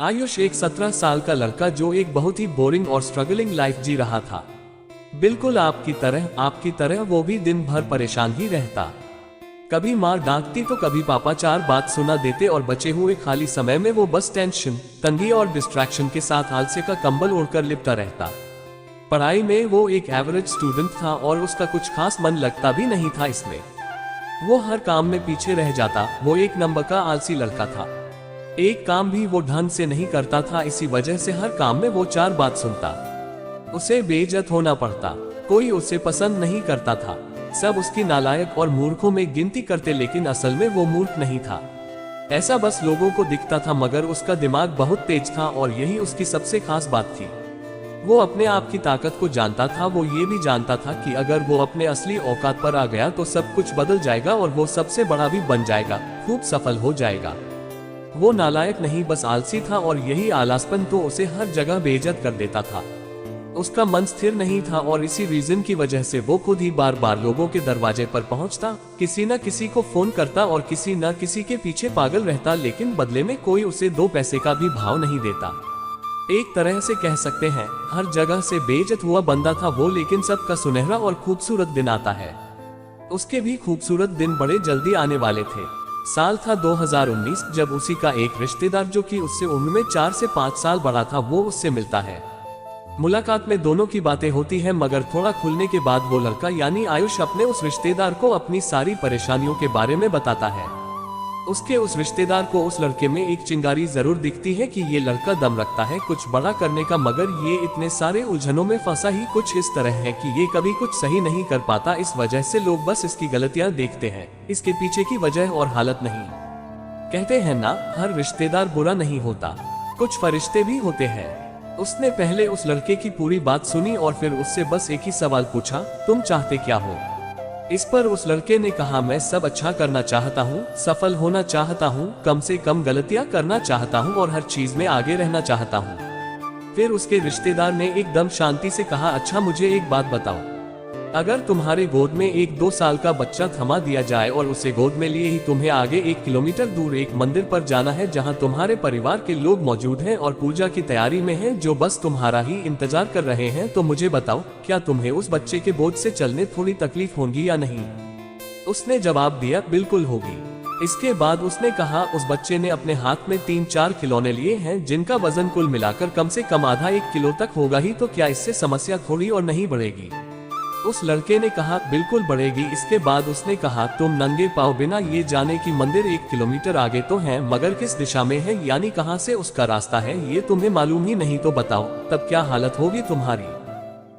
आयुष एक 17 साल का लड़का जो एक बहुत ही बोरिंग और स्ट्रगलिंग लाइफ जी रहा था। बिल्कुल आपकी तरह वो भी दिन भर परेशान ही रहता। कभी माँ डांटती तो कभी पापा चार बात सुना देते और बचे हुए खाली समय में वो बस टेंशन, तंगी और डिस्ट्रैक्शन के साथ आलसे का कंबल ओढ़कर लिपटा रहता। पढ़ाई में वो एक एवरेज स्टूडेंट था और उसका कुछ खास मन लगता भी नहीं था इसमें। वो हर काम में पीछे रह जाता। वो एक नंबर का आलसी लड़का था। एक काम भी वो ढंग से नहीं करता था, इसी वजह से हर काम में वो चार बात सुनता। उसे बेइज्जत होना पड़ता। कोई उसे पसंद नहीं करता था। सब उसकी नालायक और मूर्खों में गिनती करते, लेकिन असल में वो मूर्ख नहीं था। ऐसा बस लोगों को दिखता था, मगर उसका दिमाग बहुत तेज था और यही उसकी सबसे खास बात थी। वो अपने आप की ताकत को जानता था। वो ये भी जानता था कि अगर वो अपने असली औकात पर आ गया तो सब कुछ बदल जाएगा और वो सबसे बड़ा भी बन जाएगा, खूब सफल हो जाएगा। वो नालायक नहीं, बस आलसी था और यही आलसपन तो उसे हर जगह बेइज्जत कर देता था। उसका मन स्थिर नहीं था और इसी रीजन की वजह से वो खुद ही बार बार लोगों के दरवाजे पर पहुंचता, किसी न किसी को फोन करता और किसी न किसी के पीछे पागल रहता, लेकिन बदले में कोई उसे दो पैसे का भी भाव नहीं देता। एक तरह से कह सकते हैं हर जगह से बेइज्जत हुआ बंदा था वो, लेकिन सबका सुनहरा और खूबसूरत दिन आता है। उसके भी खूबसूरत दिन बड़े जल्दी आने वाले थे। साल था 2019, जब उसी का एक रिश्तेदार जो कि उससे उम्र में 4 से 5 साल बड़ा था, वो उससे मिलता है। मुलाकात में दोनों की बातें होती हैं, मगर थोड़ा खुलने के बाद वो लड़का यानी आयुष अपने उस रिश्तेदार को अपनी सारी परेशानियों के बारे में बताता है। उसके उस रिश्तेदार को उस लड़के में एक चिंगारी जरूर दिखती है कि ये लड़का दम रखता है कुछ बड़ा करने का, मगर ये इतने सारे उलझनों में फंसा ही कुछ इस तरह है कि ये कभी कुछ सही नहीं कर पाता। इस वजह से लोग बस इसकी गलतियां देखते हैं, इसके पीछे की वजह और हालत नहीं। कहते हैं ना, हर रिश्तेदार बुरा नहीं होता, कुछ फरिश्ते भी होते हैं। उसने पहले उस लड़के की पूरी बात सुनी और फिर उससे बस एक ही सवाल पूछा, तुम चाहते क्या हो? इस पर उस लड़के ने कहा, मैं सब अच्छा करना चाहता हूँ, सफल होना चाहता हूँ, कम से कम गलतियाँ करना चाहता हूँ और हर चीज में आगे रहना चाहता हूँ। फिर उसके रिश्तेदार ने एकदम शांति से कहा, अच्छा मुझे एक बात बताओ, अगर तुम्हारे गोद में एक 2 साल का बच्चा थमा दिया जाए और उसे गोद में लिए ही तुम्हें आगे 1 किलोमीटर दूर एक मंदिर पर जाना है जहाँ तुम्हारे परिवार के लोग मौजूद हैं और पूजा की तैयारी में हैं, जो बस तुम्हारा ही इंतजार कर रहे हैं, तो मुझे बताओ क्या तुम्हें उस बच्चे के बोझ से चलने थोड़ी तकलीफ होगी या नहीं? उसने जवाब दिया, बिल्कुल होगी। इसके बाद उसने कहा, उस बच्चे ने अपने हाथ में 3-4 खिलौने लिए हैं जिनका वजन कुल मिलाकर कम से कम आधा 1 किलो तक होगा ही, तो क्या इससे समस्या थोड़ी और नहीं बढ़ेगी? उस लड़के ने कहा, बिल्कुल बढ़ेगी। इसके बाद उसने कहा, तुम नंगे पांव बिना ये जाने कि मंदिर 1 किलोमीटर आगे तो है, मगर किस दिशा में है यानी कहां से उसका रास्ता है ये तुम्हें मालूम ही नहीं, तो बताओ तब क्या हालत होगी तुम्हारी?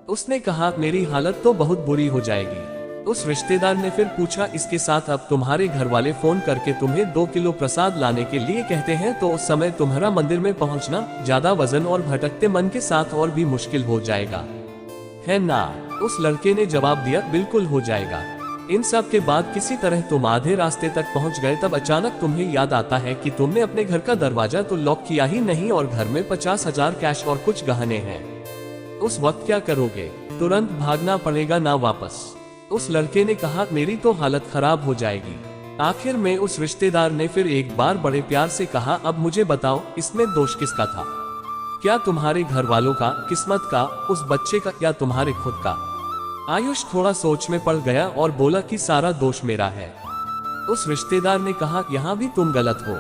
उसने कहा, मेरी हालत तो बहुत बुरी हो जाएगी। उस रिश्तेदार ने फिर पूछा, इसके साथ अब तुम्हारे घर वाले फोन करके तुम्हें 2 किलो प्रसाद लाने के लिए कहते हैं, तो उस समय तुम्हारा मंदिर में पहुंचना ज्यादा वजन और भटकते मन के साथ और भी मुश्किल हो जाएगा, है ना? उस लड़के ने जवाब दिया, बिल्कुल हो जाएगा। इन सब के बाद किसी तरह तुम आधे रास्ते तक पहुंच गए, तब अचानक तुम्हें याद आता है कि तुमने अपने घर का दरवाजा तो लॉक किया ही नहीं और घर में 50,000 कैश और कुछ गहने हैं। उस वक्त क्या करोगे? तुरंत भागना पड़ेगा ना वापस? उस लड़के ने कहा, मेरी तो हालत खराब हो जाएगी। आखिर में उस रिश्तेदार ने फिर एक बार बड़े प्यार से कहा, अब मुझे बताओ इसमें दोष किसका था? क्या तुम्हारे घर वालों का, किस्मत का, उस बच्चे का, या तुम्हारे खुद का? आयुष थोड़ा सोच में पड़ गया और बोला कि सारा दोष मेरा है। उस रिश्तेदार ने कहा, यहाँ भी तुम गलत हो।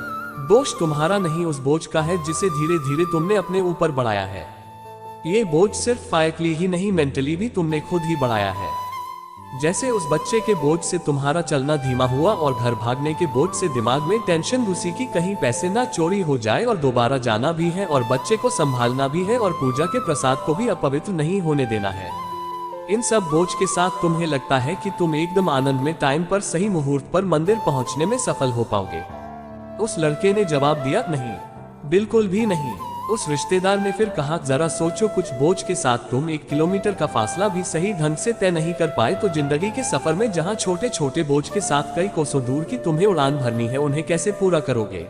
दोष तुम्हारा नहीं, उस बोझ का है जिसे धीरे धीरे तुमने अपने ऊपर बढ़ाया है। ये बोझ सिर्फ फाइनली ही नहीं, मेंटली भी तुमने खुद ही बढ़ाया है। जैसे उस बच्चे के बोझ से तुम्हारा चलना धीमा हुआ और घर भागने के बोझ से दिमाग में टेंशन घुसी कि कहीं पैसे ना चोरी हो जाए और दोबारा जाना भी है और बच्चे को संभालना भी है और पूजा के प्रसाद को भी अपवित्र नहीं होने देना है। इन सब बोझ के साथ तुम्हें लगता है कि तुम एकदम आनंद में टाइम पर सही मुहूर्त पर मंदिर पहुंचने में सफल हो पाओगे? उस लड़के ने जवाब दिया, नहीं, बिल्कुल भी नहीं। उस रिश्तेदार ने फिर कहा, जरा सोचो, कुछ बोझ के साथ तुम 1 किलोमीटर का फासला भी सही ढंग से तय नहीं कर पाए, तो जिंदगी के सफर में जहां छोटे छोटे बोझ के साथ कई कोसों दूर की तुम्हें उड़ान भरनी है, उन्हें कैसे पूरा करोगे?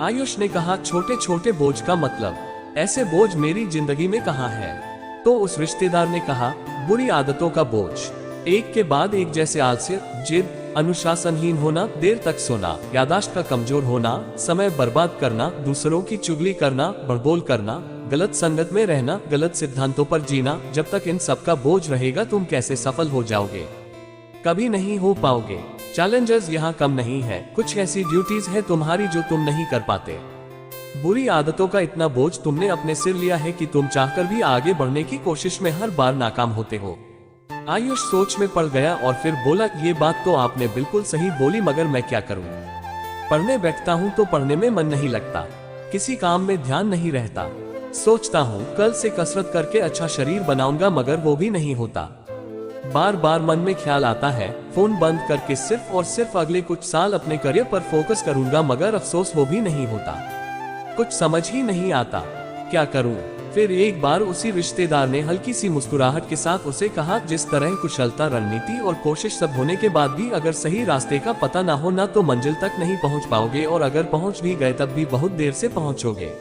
आयुष ने कहा, छोटे छोटे बोझ का मतलब? ऐसे बोझ मेरी जिंदगी में कहाँ है? तो उस रिश्तेदार ने कहा, बुरी आदतों का बोझ, एक के बाद एक, जैसे आलस्य, जिद, अनुशासनहीन होना, देर तक सोना, यादाश्त का कमजोर होना, समय बर्बाद करना, दूसरों की चुगली करना, बड़बोल करना, गलत संगत में रहना, गलत सिद्धांतों पर जीना। जब तक इन सब का बोझ रहेगा तुम कैसे सफल हो जाओगे? कभी नहीं हो पाओगे। चैलेंजेस यहाँ कम नहीं है, कुछ ऐसी ड्यूटीज है तुम्हारी जो तुम नहीं कर पाते। बुरी आदतों का इतना बोझ तुमने अपने सिर लिया है कि तुम चाहकर भी आगे बढ़ने की कोशिश में हर बार नाकाम होते हो। आयुष सोच में पड़ गया और फिर बोला, ये बात तो आपने बिल्कुल सही बोली, मगर मैं क्या करूं? पढ़ने बैठता हूं तो पढ़ने में मन नहीं लगता, किसी काम में ध्यान नहीं रहता। सोचता हूं कल से कसरत करके अच्छा शरीर बनाऊंगा, मगर वो भी नहीं होता। बार बार मन में ख्याल आता है, फोन बंद करके सिर्फ और सिर्फ अगले कुछ साल अपने करियर पर फोकस करूंगा, मगर अफसोस वो भी नहीं होता। कुछ समझ ही नहीं आता, क्या करूं? फिर एक बार उसी रिश्तेदार ने हल्की सी मुस्कुराहट के साथ उसे कहा, जिस तरह कुशलता, रणनीति और कोशिश सब होने के बाद भी अगर सही रास्ते का पता ना हो ना तो मंजिल तक नहीं पहुंच पाओगे, और अगर पहुंच भी गए तब भी बहुत देर से पहुंचोगे।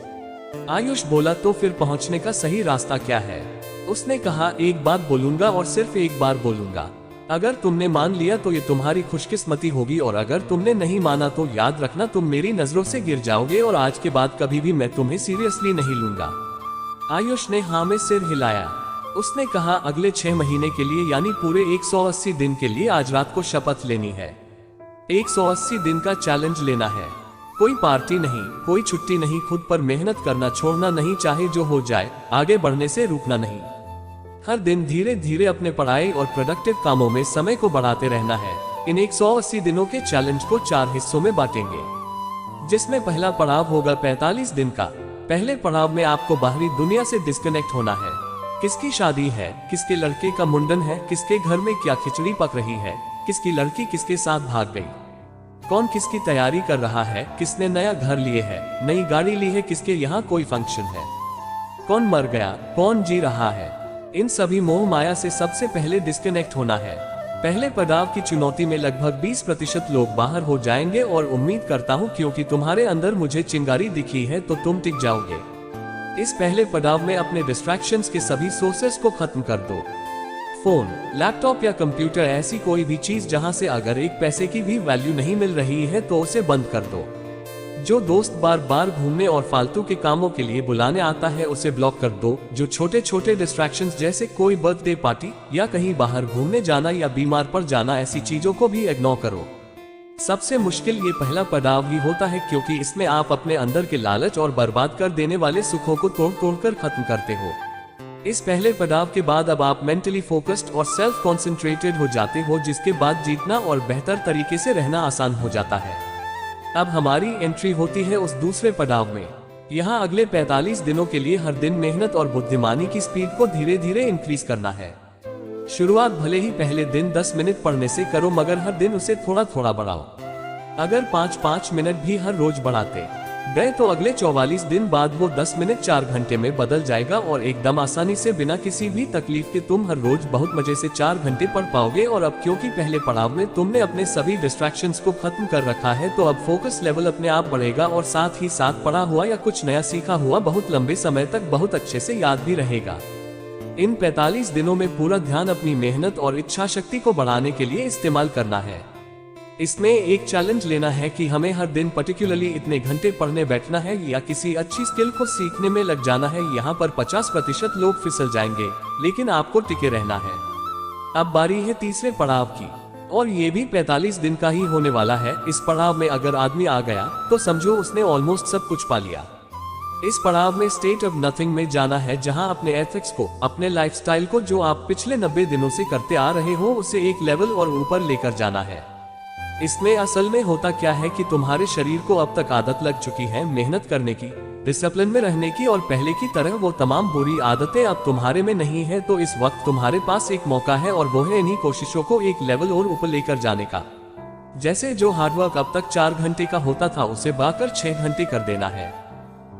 आयुष बोला, तो फिर पहुंचने का सही रास्ता क्या है? उसने कहा, एक बात बोलूंगा और सिर्फ एक बार बोलूंगा। अगर तुमने मान लिया तो ये तुम्हारी खुशकिस्मती होगी, और अगर तुमने नहीं माना तो याद रखना तुम मेरी नजरों से गिर जाओगे, और आज के बाद कभी भी मैं तुम्हें सीरियसली नहीं लूंगा। आयुष ने हाँ में सिर हिलाया। उसने कहा, अगले 6 महीने के लिए यानी पूरे 180 दिन के लिए आज रात को शपथ लेनी है। 180 दिन का चैलेंज लेना है। कोई पार्टी नहीं, कोई छुट्टी नहीं, खुद पर मेहनत करना छोड़ना नहीं, चाहे जो हो जाए आगे बढ़ने से रुकना नहीं। हर दिन धीरे धीरे अपने पढ़ाई और प्रोडक्टिव कामों में समय को बढ़ाते रहना है। इन 180 दिनों के चैलेंज को 4 हिस्सों में बांटेंगे, जिसमें पहला पड़ाव होगा 45 दिन का। पहले पड़ाव में आपको बाहरी दुनिया से डिस्कनेक्ट होना है। किसकी शादी है, किसके लड़के का मुंडन है, किसके घर में क्या खिचड़ी पक रही है, किसकी लड़की किसके साथ भाग गई, कौन किसकी तैयारी कर रहा है, किसने नया घर लिए है, नई गाड़ी ली है, किसके यहाँ कोई फंक्शन है, कौन मर गया, कौन जी रहा है। इन सभी मोह माया से सबसे पहले डिस्कनेक्ट होना है। पहले पड़ाव की चुनौती में लगभग 20% लोग बाहर हो जाएंगे, और उम्मीद करता हूँ क्योंकि तुम्हारे अंदर मुझे चिंगारी दिखी है तो तुम टिक जाओगे। इस पहले पड़ाव में अपने डिस्ट्रैक्शंस के सभी सोर्सेस को खत्म कर दो। फोन, लैपटॉप या कंप्यूटर, ऐसी कोई भी चीज जहां से अगर एक पैसे की भी वैल्यू नहीं मिल रही है तो उसे बंद कर दो। जो दोस्त बार बार घूमने और फालतू के कामों के लिए बुलाने आता है उसे ब्लॉक कर दो। जो छोटे छोटे डिस्ट्रैक्शंस जैसे कोई बर्थडे पार्टी या कहीं बाहर घूमने जाना या बीमार पड़ जाना, ऐसी चीजों को भी इग्नोर करो। सबसे मुश्किल ये पहला पड़ाव ही होता है, क्योंकि इसमें आप अपने अंदर के लालच और बर्बाद कर देने वाले सुखों को तोड़ तोड़ कर खत्म करते हो। इस पहले पड़ाव के बाद अब आप मेंटली फोकस्ड और सेल्फ कॉन्सेंट्रेटेड हो जाते हो, जिसके बाद जीतना और बेहतर तरीके से रहना आसान हो जाता है। अब हमारी एंट्री होती है उस दूसरे पड़ाव में। यहाँ अगले 45 दिनों के लिए हर दिन मेहनत और बुद्धिमानी की स्पीड को धीरे धीरे इंक्रीज करना है। शुरुआत भले ही पहले दिन 10 मिनट पढ़ने से करो, मगर हर दिन उसे थोड़ा थोड़ा बढ़ाओ। अगर 5-5 मिनट भी हर रोज बढ़ाते गए तो अगले 44 दिन बाद वो 10 मिनट 4 घंटे में बदल जाएगा, और एकदम आसानी से बिना किसी भी तकलीफ के तुम हर रोज बहुत मजे से 4 घंटे पढ़ पाओगे। और अब क्योंकि पहले पड़ाव में तुमने अपने सभी डिस्ट्रैक्शंस को खत्म कर रखा है, तो अब फोकस लेवल अपने आप बढ़ेगा, और साथ ही साथ पढ़ा हुआ या कुछ नया सीखा हुआ बहुत लंबे समय तक बहुत अच्छे से याद भी रहेगा। इन 45 दिनों में पूरा ध्यान अपनी मेहनत और इच्छा शक्ति को बढ़ाने के लिए इस्तेमाल करना है। इसमें एक चैलेंज लेना है कि हमें हर दिन पर्टिकुलरली इतने घंटे पढ़ने बैठना है या किसी अच्छी स्किल को सीखने में लग जाना है। यहाँ पर 50% लोग फिसल जाएंगे, लेकिन आपको टिके रहना है। अब बारी है तीसरे पड़ाव की, और ये भी 45 दिन का ही होने वाला है। इस पड़ाव में अगर आदमी आ गया तो समझो उसने ऑलमोस्ट सब कुछ पा लिया। इस पड़ाव में स्टेट ऑफ नथिंग में जाना है, जहां अपने एथिक्स को, अपने लाइफस्टाइल को, जो आप पिछले 90 दिनों से करते आ रहे हो, उसे एक लेवल और ऊपर लेकर जाना है। इसमें असल में होता क्या है कि तुम्हारे शरीर को अब तक आदत लग चुकी है मेहनत करने की, डिसिप्लिन में रहने की, और पहले की तरह वो तमाम बुरी आदतें अब तुम्हारे में नहीं है। तो इस वक्त तुम्हारे पास एक मौका है, और वो है इन्हीं कोशिशों को एक लेवल और ऊपर लेकर जाने का। जैसे जो हार्डवर्क अब तक 4 घंटे का होता था उसे बढ़ाकर 6 घंटे कर देना है।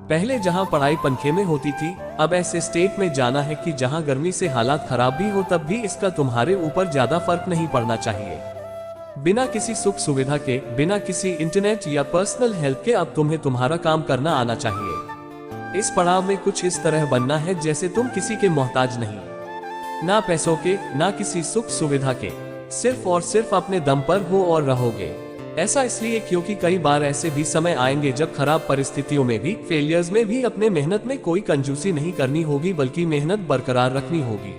पहले जहां पढ़ाई पंखे में होती थी, अब ऐसे स्टेट में जाना है कि जहां गर्मी से हालात खराब भी हो तब भी इसका तुम्हारे ऊपर ज्यादा फर्क नहीं पड़ना चाहिए। बिना किसी सुख सुविधा के, बिना किसी इंटरनेट या पर्सनल हेल्प के अब तुम्हें तुम्हारा काम करना आना चाहिए। इस पड़ाव में कुछ इस तरह बनना है जैसे तुम किसी के मोहताज नहीं, ना पैसों के, ना किसी सुख सुविधा के। सिर्फ और सिर्फ अपने दम पर हो और रहोगे। ऐसा इसलिए क्योंकि कई बार ऐसे भी समय आएंगे जब खराब परिस्थितियों में भी, फेलियर्स में भी अपने मेहनत में कोई कंजूसी नहीं करनी होगी, बल्कि मेहनत बरकरार रखनी होगी।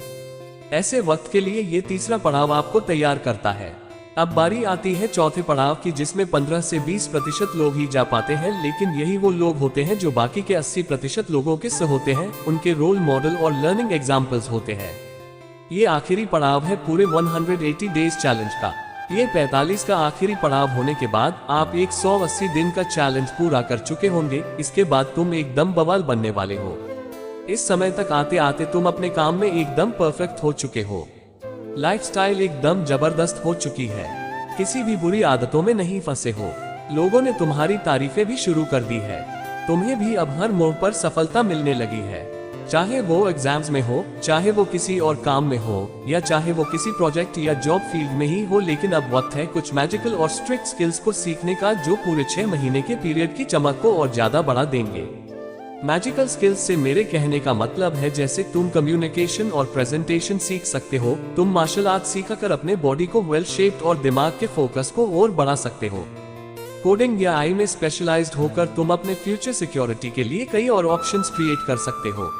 ऐसे वक्त के लिए ये तीसरा पड़ाव आपको तैयार करता है। अब बारी आती है चौथे पड़ाव की, जिसमें 15 से 20% लोग ही जा पाते हैं, लेकिन यही वो लोग होते हैं जो बाकी के 80% लोगों के से होते हैं, उनके रोल मॉडल और लर्निंग एग्जाम्पल्स होते हैं। ये आखिरी पड़ाव है पूरे 180 डेज चैलेंज का। ये 45 का आखिरी पड़ाव होने के बाद आप 180 दिन का चैलेंज पूरा कर चुके होंगे। इसके बाद तुम एकदम बवाल बनने वाले हो। इस समय तक आते आते तुम अपने काम में एकदम परफेक्ट हो चुके हो। लाइफस्टाइल एकदम जबरदस्त हो चुकी है। किसी भी बुरी आदतों में नहीं फंसे हो। लोगों ने तुम्हारी तारीफें भी शुरू कर दी है। तुम्हें भी अब हर मोड़ पर सफलता मिलने लगी है, चाहे वो एग्जाम्स में हो, चाहे वो किसी और काम में हो, या चाहे वो किसी प्रोजेक्ट या जॉब फील्ड में ही हो। लेकिन अब वक्त है कुछ मैजिकल और स्ट्रिक्ट स्किल्स को सीखने का, जो पूरे 6 महीने के पीरियड की चमक को और ज्यादा बढ़ा देंगे। मैजिकल स्किल्स से मेरे कहने का मतलब है, जैसे तुम कम्युनिकेशन और प्रेजेंटेशन सीख सकते हो, तुम मार्शल आर्ट सीखकर अपने बॉडी को वेल शेप्ड और दिमाग के फोकस को और बढ़ा सकते हो। कोडिंग या आई में स्पेशलाइज्ड होकर तुम अपने फ्यूचर सिक्योरिटी के लिए कई और ऑप्शंस क्रिएट कर सकते हो।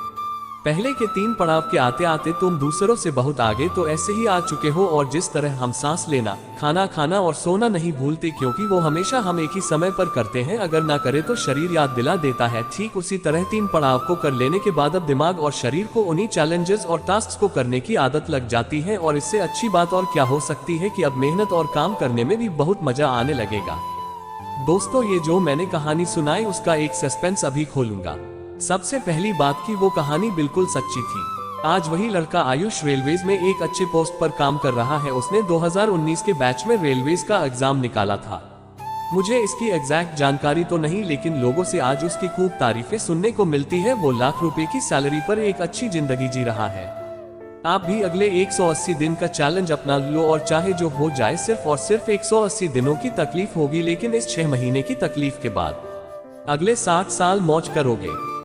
पहले के 3 पड़ाव के आते आते तुम दूसरों से बहुत आगे तो ऐसे ही आ चुके हो। और जिस तरह हम सांस लेना, खाना खाना और सोना नहीं भूलते, क्योंकि वो हमेशा हम एक ही समय पर करते हैं, अगर ना करे तो शरीर याद दिला देता है, ठीक उसी तरह 3 पड़ाव को कर लेने के बाद अब दिमाग और शरीर को उन्हीं चैलेंजेस और टास्क को करने की आदत लग जाती है। और इससे अच्छी बात और क्या हो सकती है कि अब मेहनत और काम करने में भी बहुत मजा आने लगेगा। दोस्तों, ये जो मैंने कहानी सुनाई उसका एक सस्पेंस अभी खोलूंगा। सबसे पहली बात की वो कहानी बिल्कुल सच्ची थी। आज वही लड़का आयुष रेलवेज में एक अच्छे पोस्ट पर काम कर रहा है। उसने 2019 के बैच में रेलवेज का एग्जाम निकाला था। मुझे इसकी एग्जैक्ट जानकारी तो नहीं, लेकिन लोगों से आज उसकी खूब तारीफें सुनने को मिलती है। वो लाख रुपए की सैलरी पर एक अच्छी जिंदगी जी रहा है। आप भी अगले 180 दिन का चैलेंज अपना लो, और चाहे जो हो जाए, सिर्फ और सिर्फ 180 दिनों की तकलीफ होगी, लेकिन इस 6 महीने की तकलीफ के बाद अगले 60 साल मौज करोगे।